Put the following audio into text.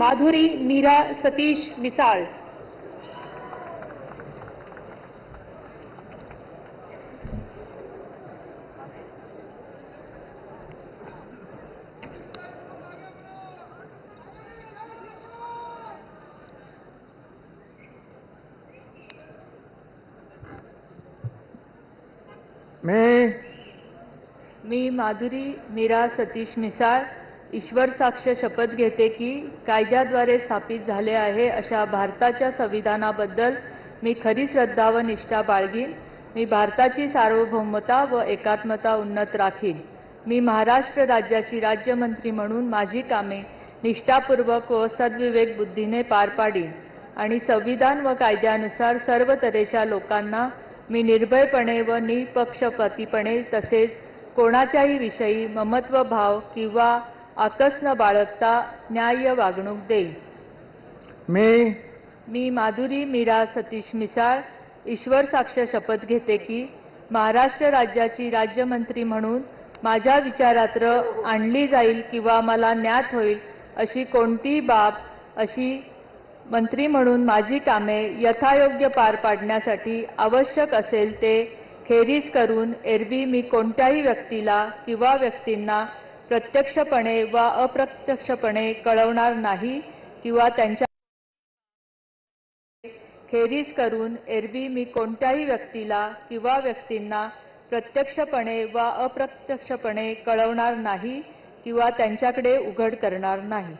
माधुरी मीरा सतीश मिसाळ। मी माधुरी मीरा सतीश मिसाळ ईश्वर साक्ष शपथ घेते की कायद्याद्वारे स्थापित झाले आहे अशा भारताच्या संविधानाबद्दल मी खरी श्रद्धा व निष्ठा बाळगीन। मी भारताची सार्वभौमता व एकात्मता उन्नत राखीन। मी महाराष्ट्र राज्याची राज्यमंत्री म्हणून माझी कामे निष्ठापूर्वक व सद्विवेक बुद्धीने पार पाडीन आणि संविधान व कायद्यानुसार सर्व तऱ्हेच्या लोकांना मी निर्भयपणे व निपक्षपातीपणे तसेच कोणाच्याही विषयी ममत्व भाव किंवा आकस न बाळगता न्याय्य वागणूक देईन। मी माधुरी मीरा सतीश मिसाळ ईश्वर साक्ष शपथ घेते की महाराष्ट्र राज्याची राज्यमंत्री म्हणून माझ्या विचारात आणली जाईल किंवा मला ज्ञात होईल अशी कोणतीही बाब अशी मंत्री म्हणून माझी कामे यथायोग्य पार पाडण्यासाठी आवश्यक असेल ते खेरीज करून एरवी मी कोणत्याही व्यक्तीला किंवा व्यक्तींना प्रत्यक्षपणे व अप्रत्यक्षपणे कळवणार नाही किंवा त्यांच्या खेरीज करून एरवी मी कोणत्याही व्यक्तीला किंवा व्यक्तींना प्रत्यक्षपणे व अप्रत्यक्षपणे कळवणार नाही किंवा त्यांच्याकडे उघड करणार नाही।